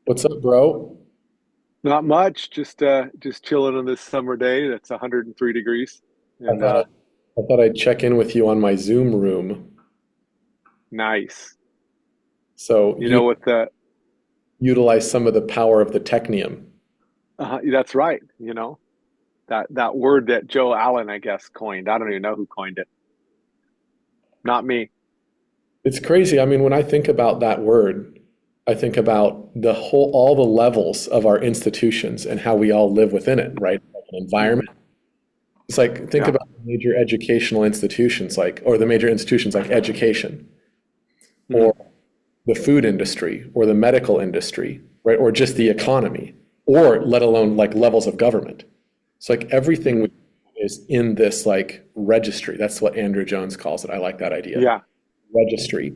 What's up, bro? Not much, just chilling on this summer day that's 103 degrees. I And thought I thought I'd check in with you on my Zoom room. nice. So You you know what the utilize some of the power of the Technium. That's right, that word that Joe Allen, I guess, coined. I don't even know who coined it. Not me. It's crazy. I mean, when I think about that word, I think about all the levels of our institutions and how we all live within it, right? Like an Hmm. environment. It's like think Yeah. about major educational institutions or the major institutions like education or Hmm. the food industry or the medical industry, right? Or just the economy, or let alone like levels of government. It's like everything Hmm. is in this like registry. That's what Andrew Jones calls it. I like that idea. Yeah. Registry.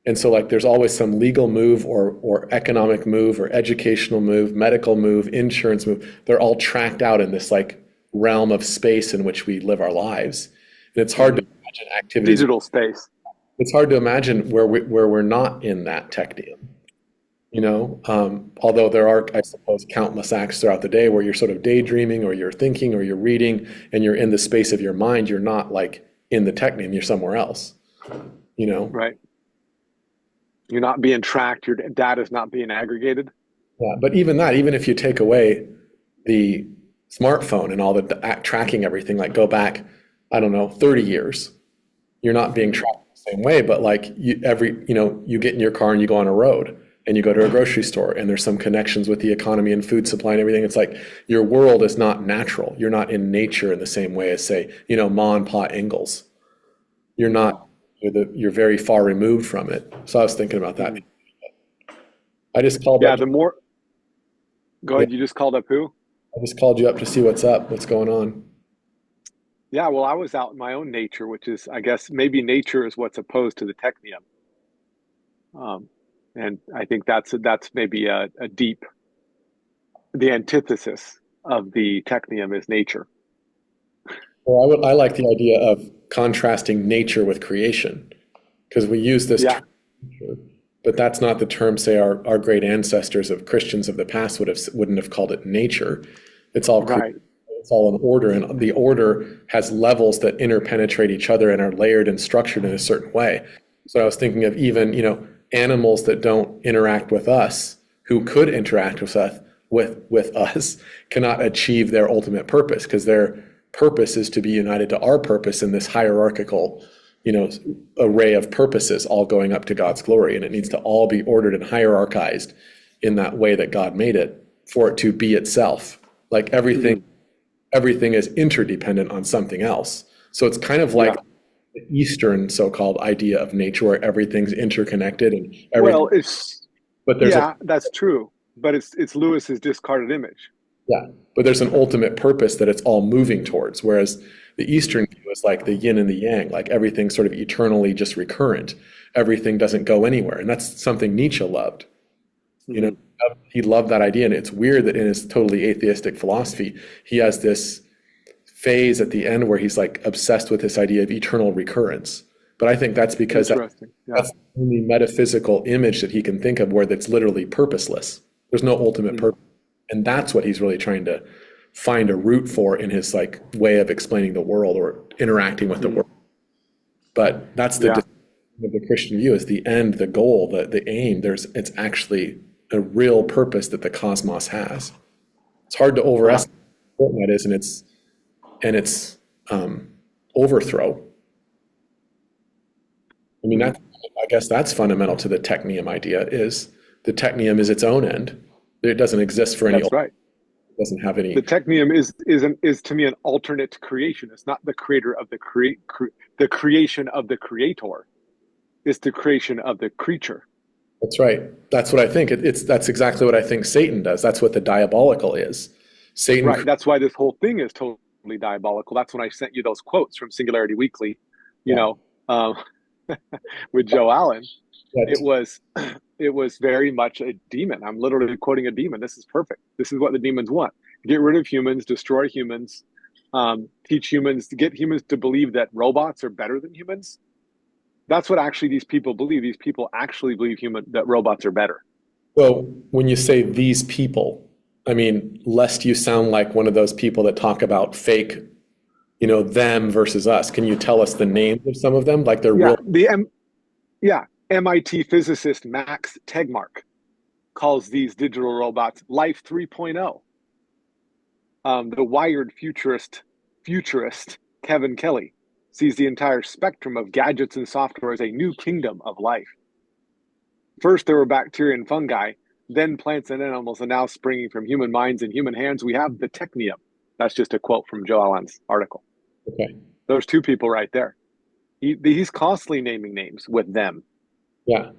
And so like there's always some legal move or economic move or educational move, medical move, insurance move. They're all tracked out in this like realm of space in which we live our lives. And it's hard to Hmm. imagine activities. Digital space. It's hard to imagine where we're not in that technium. Although there are, I suppose, countless acts throughout the day where you're sort of daydreaming or you're thinking or you're reading and you're in the space of your mind. You're not like in the technium, you're somewhere else, you know? Right. You're not being tracked. Your data's not being aggregated. Yeah. But even that, even if you take away the smartphone and all tracking everything, like go back, I don't know, 30 years, you're not being Hmm. tracked the same way, but like you get in your car and you go on a road and you go to a grocery store and there's some connections with the economy and food supply and everything. It's like your world is not natural. You're not in nature in the same way as say, Ma and Pa Ingalls. You're not, No. you're very far removed from it. So I was thinking about that. Hmm. I just called Yeah. up, The more, go yeah, ahead. You just called up who? I just called you up to see what's up, what's going on. Yeah. Well, I was out in my own nature, which is, I guess, maybe nature is what's opposed to the technium. Um, and I think that's maybe a deep the antithesis of the technium is nature. Well, I like the idea of contrasting nature with creation because we use this Yeah, term, nature, but that's not the term, say, our great ancestors of Christians of the past wouldn't have called it nature. It's all right. it's all an order, and the order has levels that interpenetrate each other and are layered and structured in a certain way. So I was thinking of even, animals that don't interact with us, who could interact with us, cannot achieve their ultimate purpose because their purpose is to be united to our purpose in this hierarchical, you know, array of purposes all going up to God's glory. And it needs to all be ordered and hierarchized in that way that God made it for it to be itself. Like Mhm. everything is interdependent on something else. So it's kind of like Yeah. the Eastern so-called idea of nature where everything's interconnected and everything, Well, it's but there's a yeah, that's true. But it's Lewis's discarded image. yeah, but there's an ultimate purpose that it's all moving towards. Whereas the Eastern view is like the yin and the yang, like everything's sort of eternally just recurrent. Everything doesn't go anywhere. And that's something Nietzsche loved. You know, Hmm. he loved that idea. And it's weird that in his totally atheistic philosophy, he has this phase at the end where he's like obsessed with this idea of eternal recurrence. But I think that's because Interesting. Yeah. that's the only metaphysical image that he can think of where that's literally purposeless. There's no ultimate Hmm. purpose. And that's what he's really trying to find a root for in his like way of explaining the world or interacting with the Hmm. world. But that's Yeah. of the Christian view is the end, the goal, the aim. It's actually a real purpose that the cosmos has. It's hard to Uh-huh. overestimate how important that is and its um, overthrow. I mean, Hmm. I guess that's fundamental to the technium idea is the technium is its own end. It doesn't exist for any, it That's right. doesn't have The any, technium is to me an alternate creation. It's not the creator of the creation of the creator. It's the creation of the creature. that's right. That's what I think. That's exactly what I think Satan does. That's what the diabolical is. Satan, Right. That's why this whole thing is totally diabolical. That's when I sent you those quotes from Singularity Weekly, you yeah, know, um, with Joe Allen. It that, was it was very much a demon. I'm literally quoting a demon. This is perfect. This is what the demons want. Get rid of humans, destroy humans, teach humans to get humans to believe that robots are better than humans. That's what actually these people believe. These people actually believe human that robots are better. So when you say these people, I mean, lest you sound like one of those people that talk about fake, them versus us. Can you tell us the names of some of them? Like they're Yeah, real. yeah, MIT physicist Max Tegmark calls these digital robots Life 3.0. The Wired futurist Kevin Kelly sees the entire spectrum of gadgets and software as a new kingdom of life. First, there were bacteria and fungi, then plants and animals, and now springing from human minds and human hands, we have the Technium. That's just a quote from Joe Allen's article. Okay. Those two people right there. He's constantly naming names with them. Yeah.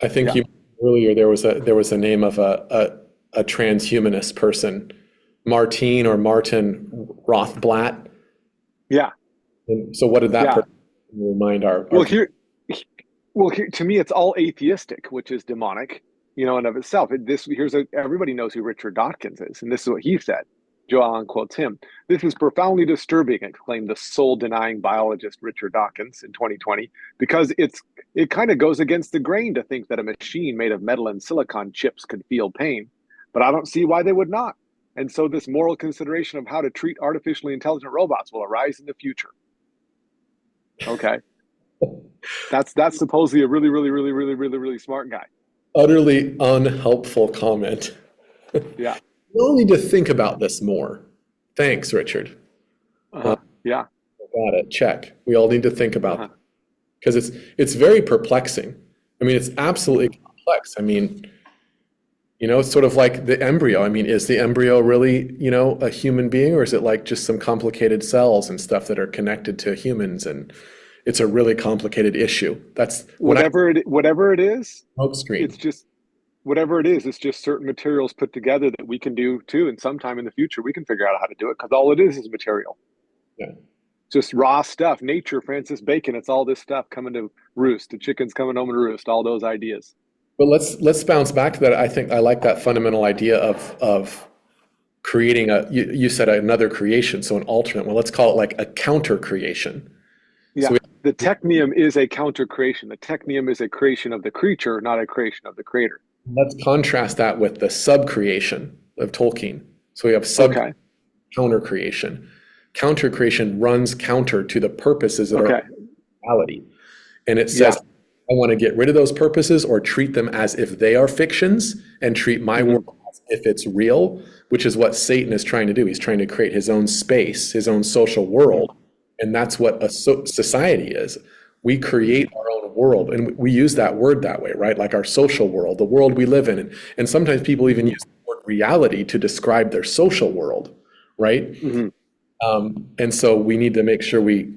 I think Yeah, you earlier there was a name of a transhumanist person, Martine or Martin Rothblatt. yeah, And so what did that yeah. person remind our Well, view? to me, it's all atheistic, which is demonic, in of itself. Everybody knows who Richard Dawkins is, and this is what he said. Joe Allen quotes him. This is profoundly disturbing, exclaimed the soul-denying biologist Richard Dawkins in 2020, because it kind of goes against the grain to think that a machine made of metal and silicon chips could feel pain, but I don't see why they would not. And so this moral consideration of how to treat artificially intelligent robots will arise in the future. Okay. That's supposedly a really, really, really, really, really, really smart guy. Utterly unhelpful comment. Yeah. We'll need to think about this more. Thanks, Richard. Uh-huh. Yeah. Got it. Check. We all need to think about Uh-huh. that because it's very perplexing. I mean, it's absolutely Mhm. complex. I mean, it's sort of like the embryo. I mean, is the embryo really, a human being, or is it like just some complicated cells and stuff that are connected to humans? And it's a really complicated issue. That's when I Whatever it is, smoke it's screen. just whatever it is, it's just certain materials put together that we can do too. And sometime in the future, we can figure out how to do it because all it is material. Yeah. Just raw stuff. Nature, Francis Bacon, it's all this stuff coming to roost. The chicken's coming home to roost, all those ideas. But let's bounce back to that. I think I like that fundamental idea of creating you said another creation, so an alternate one. Let's call it like a counter creation. So Yeah. The technium is a counter creation. The technium is a creation of the creature, not a creation of the creator. let's contrast that with the sub creation of Tolkien. So we have sub Okay. counter creation. Counter creation runs counter to the purposes that are Okay. reality. And it says, Yeah. I want to get rid of those purposes or treat them as if they are fictions and treat my Hmm. world as if it's real, which is what Satan is trying to do. He's trying to create his own space, his own social Hmm. world. And that's what a society is. We create our own world. And we use that word that way, right? Like our social world, the world we live in. And sometimes people even Hmm. use the word reality to describe their social world, right? Hmm. And so we need to make sure we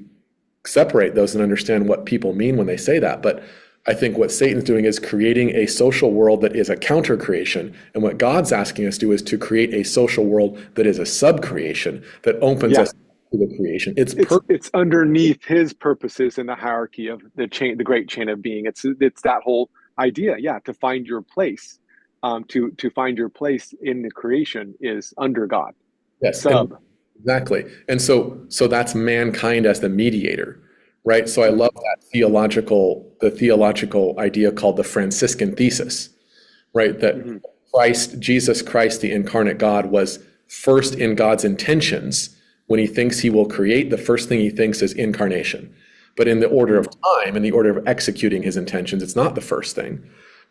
separate those and understand what people mean when they say that. But I think what Satan's doing is creating a social world that is a counter creation. And what God's asking us to do is to create a social world that is a sub creation that opens Yeah. us to the creation. It's It's underneath his purposes in the hierarchy of the great chain of being. It's that whole idea. Yeah. To find your place, to find your place in the creation is under God. yes, and Sub. exactly. And so that's mankind as the mediator, right? So I love that the theological idea called the Franciscan thesis, right? That Hmm. Jesus Christ, the incarnate God, was first in God's intentions. When he thinks he will create, the first thing he thinks is incarnation. But in the order of Hmm. time, in the order of executing his intentions, it's not the first thing.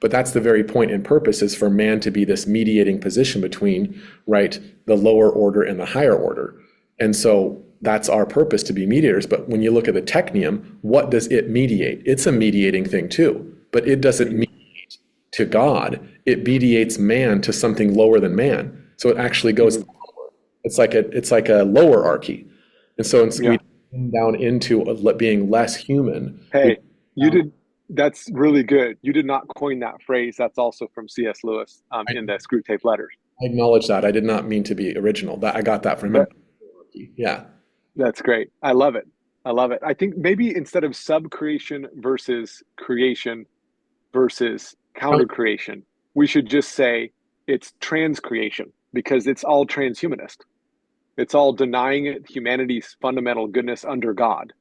But that's the very point and purpose is for man to be this mediating position between, right, the lower order and the higher order. And so that's our purpose to be mediators. But when you look at the technium, what does it mediate? It's a mediating thing too, but it doesn't Hmm. mediate to God. It mediates man to something lower than man. So it actually goes, Hmm. it's like a lowerarchy. And so we Yeah. come down into being less human. We Hey, you did. That's really good. You did not coin that phrase. That's also from C.S. Lewis I, in the Screw Tape Letters. I acknowledge that. I did not mean to be original. That I got that from him. That Yeah. that's great. I love it. I love it. I think maybe instead of sub creation versus creation versus counter creation, we should just say it's trans creation because it's all transhumanist. It's all denying it humanity's fundamental goodness under God,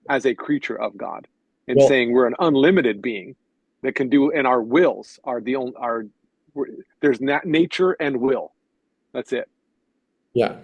as a creature of God, and Well, saying we're an unlimited being. that can do, and our wills are the only, there's nature and will. That's it. Yeah.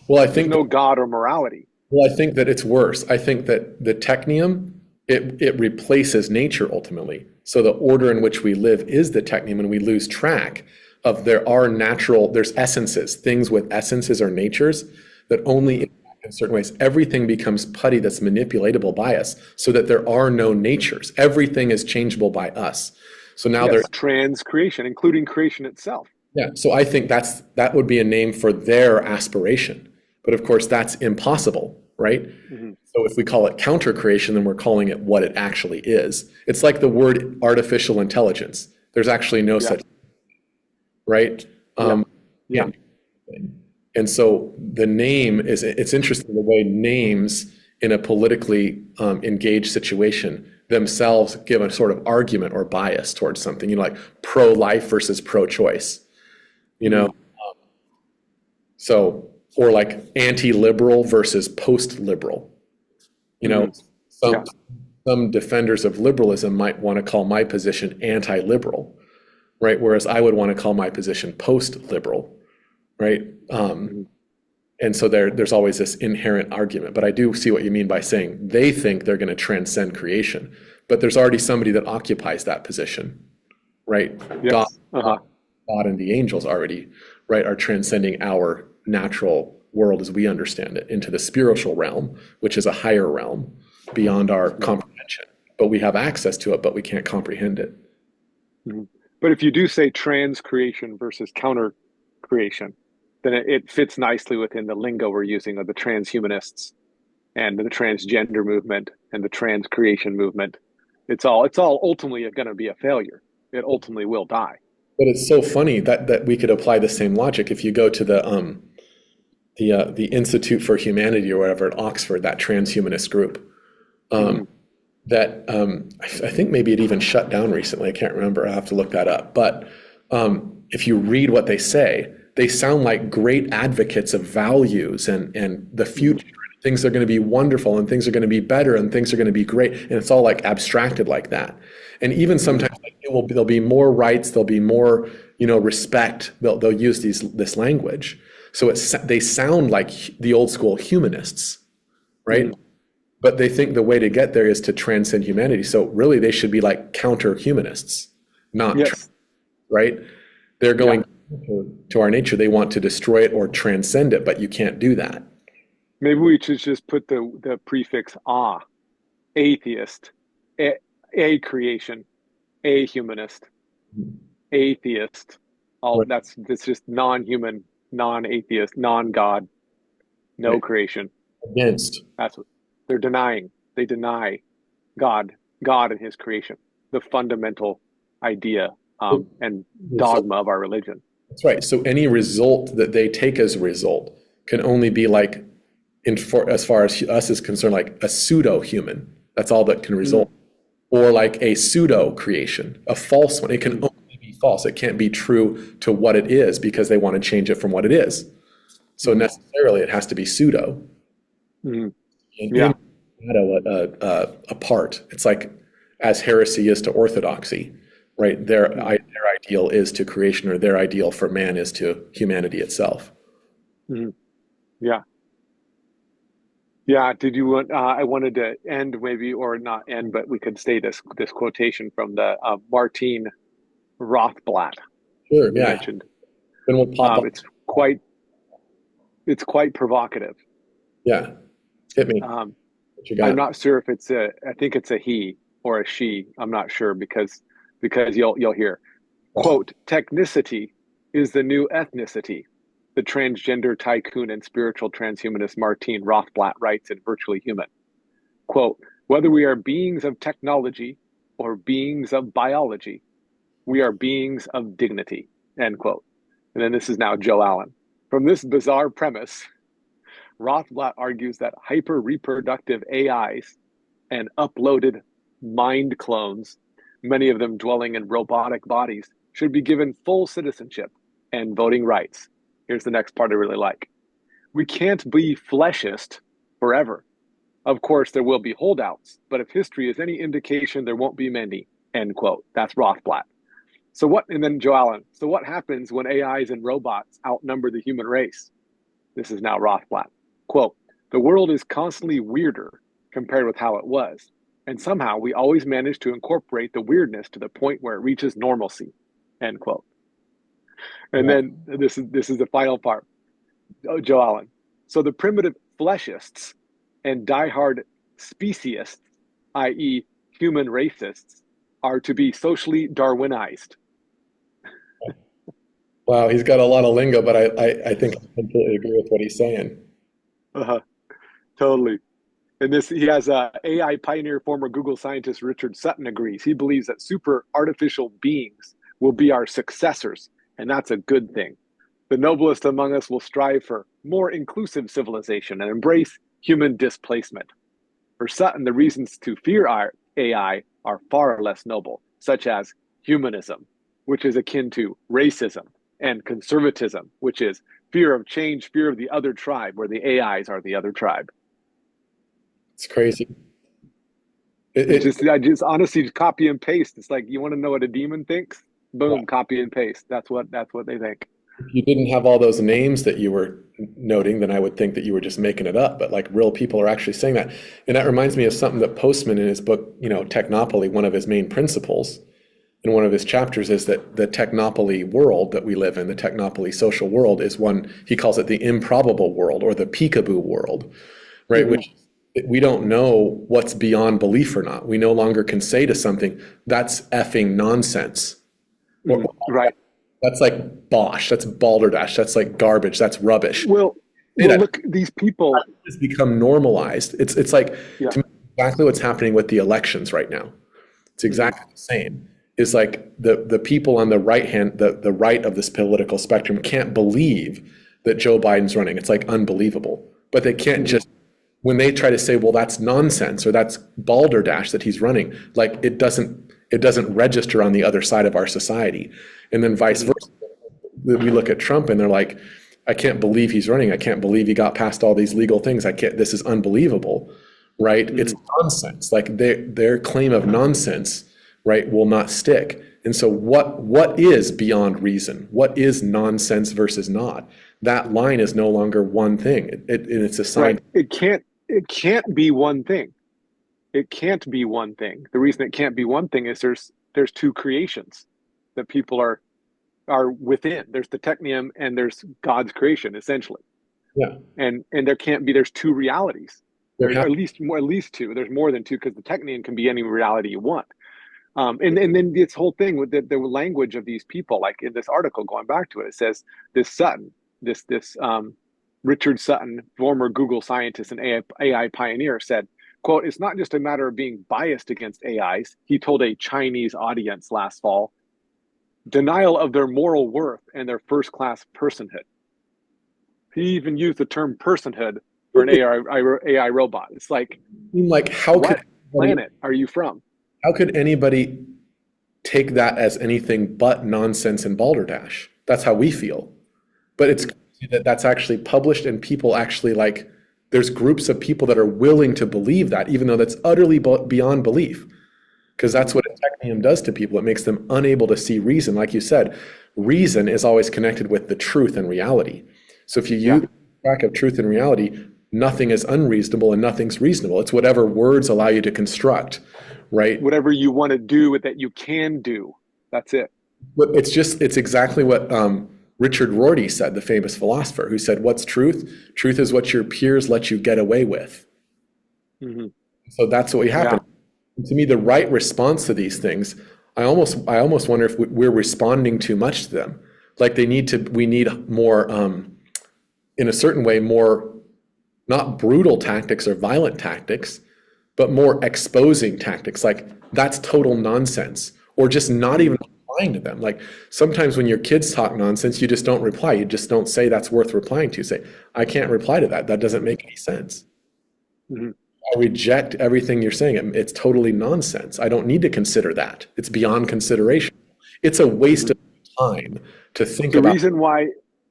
Well, I There's think no God or morality. well, I think that it's worse. I think that the technium, it replaces nature ultimately. So the order in which we live is the technium, and we lose track of there's essences, things with essences or natures that only impact in certain ways. Everything becomes putty that's manipulatable by us, so that there are no natures. Everything is changeable by us. So now there, Yes, trans creation, including creation itself. yeah. So I think that would be a name for their aspiration. But of course, that's impossible, right? Hmm. So if we call it counter creation, then we're calling it what it actually is. It's like the word artificial intelligence. There's actually no Yeah, such, right? yeah, yeah. Can't be anything. And so the name is, it's interesting the way names in a politically engaged situation themselves give a sort of argument or bias towards something, like pro-life versus pro-choice, you know? Hmm. So, or like anti-liberal versus post-liberal, you know, Hmm. some Yeah, some defenders of liberalism might want to call my position anti-liberal, right? Whereas I would want to call my position post-liberal, right? hmm. And so there's always this inherent argument. But I do see what you mean by saying they think they're going to transcend creation, but there's already somebody that occupies that position, right? God, Yes. Uh-huh. God and the angels already, right, are transcending our natural world as we understand it into the spiritual realm, which is a higher realm beyond our Hmm. comprehension. But we have access to it, but we can't comprehend it. Hmm. But if you do say trans creation versus counter creation, then it fits nicely within the lingo we're using of the transhumanists and the transgender movement and the trans creation movement. It's all ultimately going to be a failure. It ultimately will die. But it's so funny that we could apply the same logic if you go to the Institute for Humanity or whatever at Oxford, that transhumanist group. Hmm. That I think maybe it even shut down recently. I can't remember. I have to look that up. But if you read what they say, they sound like great advocates of values and the Hmm. future. Things are going to be wonderful and things are going to be better and things are going to be great. And it's all like abstracted like that. And even Hmm. sometimes like, there'll be more rights, there'll be more, respect. They'll use this language. So they sound like the old school humanists, right? Hmm. But they think the way to get there is to transcend humanity. So really, they should be like counter humanists, not Yes. right. They're Yeah. going to our nature. They want to destroy it or transcend it, but you can't do that. Maybe we should just put the prefix "a," atheist, a, a creation, a humanist, atheist. All Right. that's just non-human, non-atheist, non-God, no Right. creation. Against. That's what they're denying. They deny God, God and His creation, the fundamental idea and Result. dogma of our religion. That's right. So any result that they take as a result can only be like, as far as us is concerned, like a pseudo human. That's all that can Mm, result. Or like a pseudo creation, a false one. It can mm, only be false. It can't be true to what it is because they want to change it from what it is. So mm, necessarily it has to be pseudo. mm. And Yeah. in apart, it's like as heresy is to orthodoxy, right? Mm, Their ideal is to creation, or their ideal for man is to humanity itself. mm. Yeah. Yeah. Did you want? I wanted to end maybe, or not end, but we could say this quotation from the Martin Rothblatt Sure, you yeah. mentioned. Then we'll pop up. It's quite provocative. Yeah, hit me. Um, What you I'm got? not sure if it's a. I think it's a he or a she. I'm not sure because you'll hear. Quote, technicity is the new ethnicity, the transgender tycoon and spiritual transhumanist Martine Rothblatt writes in Virtually Human. Quote, whether we are beings of technology or beings of biology, we are beings of dignity, end quote. And then this is now Joe Allen. From this bizarre premise, Rothblatt argues that hyper reproductive AIs and uploaded mind clones, many of them dwelling in robotic bodies, should be given full citizenship and voting rights. Here's the next part I really like. We can't be fleshist forever. Of course, there will be holdouts, but if history is any indication, there won't be many. end quote. That's Rothblatt. So what, and then Joe Allen. So what happens when AIs and robots outnumber the human race? This is now Rothblatt. Quote, the world is constantly weirder compared with how it was. And somehow we always manage to incorporate the weirdness to the point where it reaches normalcy, end quote. And then this is the final part. Oh, Joe Allen. So the primitive fleshists and diehard speciesists, i.e., human racists, are to be socially Darwinized. Wow, he's got a lot of lingo, but I think I completely agree with what he's saying. Uh-huh. Totally. And this, he has AI pioneer, former Google scientist Richard Sutton agrees. He believes that super artificial beings will be our successors, and that's a good thing. The noblest among us will strive for more inclusive civilization and embrace human displacement. For Sutton, the reasons to fear our AI are far less noble, such as humanism, which is akin to racism, and conservatism, which is fear of change, fear of the other tribe, where the AIs are the other tribe. It's crazy. I just honestly just copy and paste. It's like, you want to know what a demon thinks? Boom, copy and paste. That's what they think. If you didn't have all those names that you were noting, then I would think that you were just making it up. But like real people are actually saying that. And that reminds me of something that Postman in his book, Technopoly, one of his main principles in one of his chapters is that the Technopoly world that we live in, the Technopoly social world, is one, he calls it the improbable world or the peekaboo world, right? Mm-hmm. Which we don't know what's beyond belief or not. We no longer can say to something, that's effing nonsense. Right. That's like bosh. That's balderdash. That's like garbage. That's rubbish. Well, look, these people It's become normalized. It's like yeah. to me, exactly what's happening with the elections right now. It's exactly the same. Is like the people on the right hand, the right of this political spectrum can't believe that Joe Biden's running. It's like unbelievable. But they can't just, when they try to say, well, that's nonsense or that's balderdash that he's running, like it doesn't register on the other side of our society. And then vice versa. We look at Trump and they're like, I can't believe he's running. I can't believe he got past all these legal things. This is unbelievable, right? It's nonsense. Like their claim of nonsense, right, will not stick. And so what is beyond reason? What is nonsense versus not? That line is no longer one thing. It's a sign. Right. It can't be one thing. It can't be one thing. The reason it can't be one thing is there's two creations that people are within. There's the Technium and there's God's creation, essentially. Yeah. And there's two realities. There's at least two. There's more than two because the Technium can be any reality you want. And then this whole thing with the language of these people, like in this article, going back to it, it says this Sutton, this Richard Sutton, former Google scientist and AI pioneer, said, quote, it's not just a matter of being biased against AIs, he told a Chinese audience last fall, denial of their moral worth and their first-class personhood. He even used the term personhood for an AI robot. It's like what planet are you from? How could anybody take that as anything but nonsense and balderdash? That's how we feel. But it's that's actually published and people actually there's groups of people that are willing to believe that, even though that's utterly beyond belief. Because that's what a technium does to people. It makes them unable to see reason. Like you said, reason is always connected with the truth and reality. So if you use track of truth and reality, nothing is unreasonable and nothing's reasonable. It's whatever words allow you to construct, right? Whatever you want to do with that you can do. That's it. It's exactly what Richard Rorty said, the famous philosopher, who said, what's truth? Truth is what your peers let you get away with. Mm-hmm. So that's what happened. Yeah. To me, the right response to these things, I almost wonder if we're responding too much to them. Like we need more, in a certain way, more, not brutal tactics or violent tactics, but more exposing tactics. Like that's total nonsense, or just not even replying to them. Like sometimes when your kids talk nonsense, you just don't reply. You just don't say that's worth replying to. You say, I can't reply to that. That doesn't make any sense. Mm-hmm. I reject everything you're saying. It's totally nonsense. I don't need to consider that. It's beyond consideration. It's a waste of time to think about.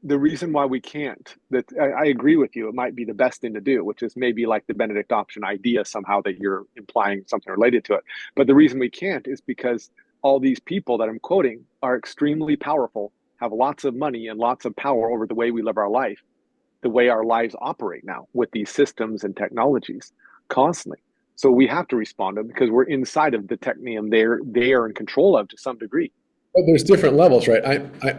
the reason why we can't, that I agree with you, it might be the best thing to do, which is maybe like the Benedict option idea somehow that you're implying something related to it. But the reason we can't is because all these people that I'm quoting are extremely powerful, have lots of money and lots of power over the way we live our life, the way our lives operate now with these systems and technologies constantly. So we have to respond to them because we're inside of the technium they are in control of to some degree. But there's different levels, right?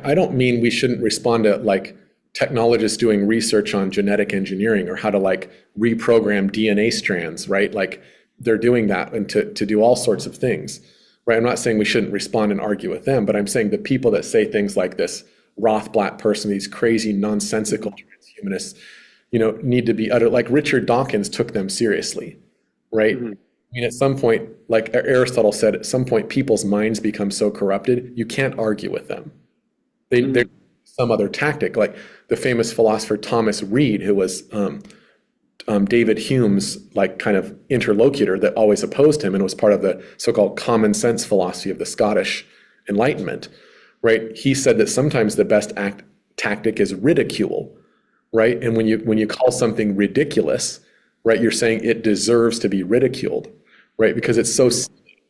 I don't mean we shouldn't respond to like technologists doing research on genetic engineering or how to like reprogram DNA strands, right? Like they're doing that and to do all sorts of things, right? I'm not saying we shouldn't respond and argue with them, but I'm saying the people that say things like this Rothblatt person, these crazy nonsensical transhumanists, need to be uttered. Like Richard Dawkins took them seriously, right? Mm-hmm. I mean, at some point, like Aristotle said, at some point, people's minds become so corrupted, you can't argue with them. They're some other tactic, like the famous philosopher Thomas Reid, who was David Hume's like kind of interlocutor that always opposed him and was part of the so-called common sense philosophy of the Scottish Enlightenment, right? He said that sometimes the best tactic is ridicule, right? And when you call something ridiculous, right, you're saying it deserves to be ridiculed, right? Because it's so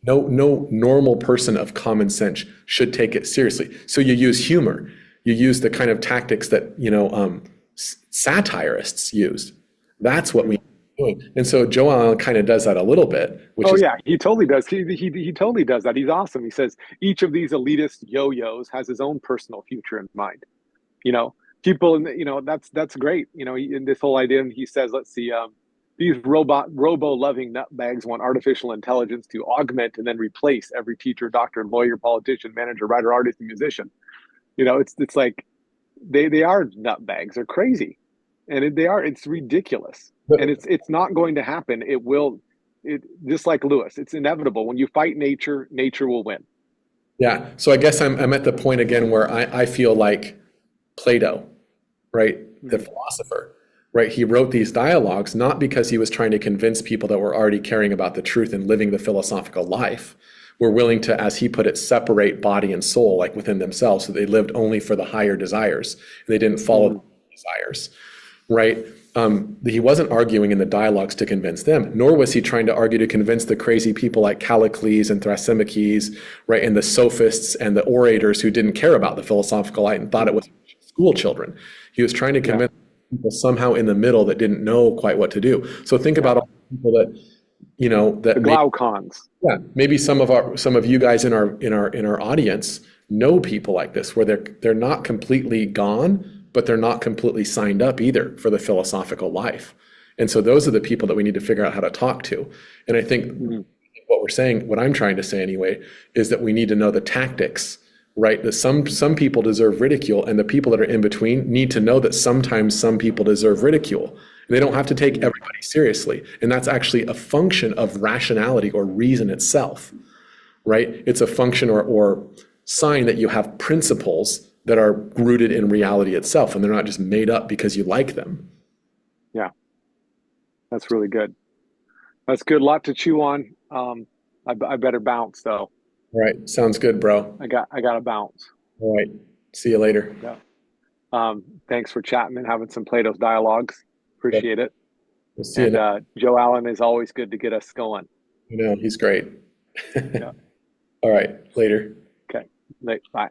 no normal person of common sense should take it seriously. So you use humor, you use the kind of tactics that satirists use. That's what we're doing. And so Joe Allen kind of does that a little bit, which Oh is yeah, he totally does. He totally does that. He's awesome. He says each of these elitist yo-yos has his own personal future in mind. You know, people, that's great. In this whole idea, and he says, let's see, these robo-loving nutbags want artificial intelligence to augment and then replace every teacher, doctor, lawyer, politician, manager, writer, artist, and musician. It's like they are nutbags. They're crazy, and it's ridiculous, and it's not going to happen. It just like Lewis, it's inevitable. When you fight nature, nature will win. yeah. So I guess I'm at the point again where I feel like Plato, right, the Mm-hmm. philosopher, right? He wrote these dialogues not because he was trying to convince people that were already caring about the truth and living the philosophical life, were willing to, as he put it, separate body and soul like within themselves, so they lived only for the higher desires and they didn't follow the desires, right? He wasn't arguing in the dialogues to convince them, nor was he trying to argue to convince the crazy people like Callicles and Thrasymachus, right, and the sophists and the orators who didn't care about the philosophical light and thought it was school children. He was trying to convince people somehow in the middle that didn't know quite what to do. So think about all the people that The Glaucons. maybe some of you guys in our audience know people like this where they're not completely gone, but they're not completely signed up either for the philosophical life. And so those are the people that we need to figure out how to talk to. And I think what I'm trying to say anyway, is that we need to know the tactics, right? That some people deserve ridicule, and the people that are in between need to know that sometimes some people deserve ridicule. And they don't have to take everybody seriously. And that's actually a function of rationality or reason itself, right? It's a function or sign that you have principles that are rooted in reality itself, and they're not just made up because you like them. Yeah, that's really good. That's good. A lot to chew on. I better bounce though. All right. Sounds good, bro. I got to bounce. All right. See you later. Yeah. Thanks for chatting and having some Plato's dialogues. Yep. Appreciate it. We'll see you And Joe Allen is always good to get us going. he's great. Yeah. All right. Later. Okay. Bye.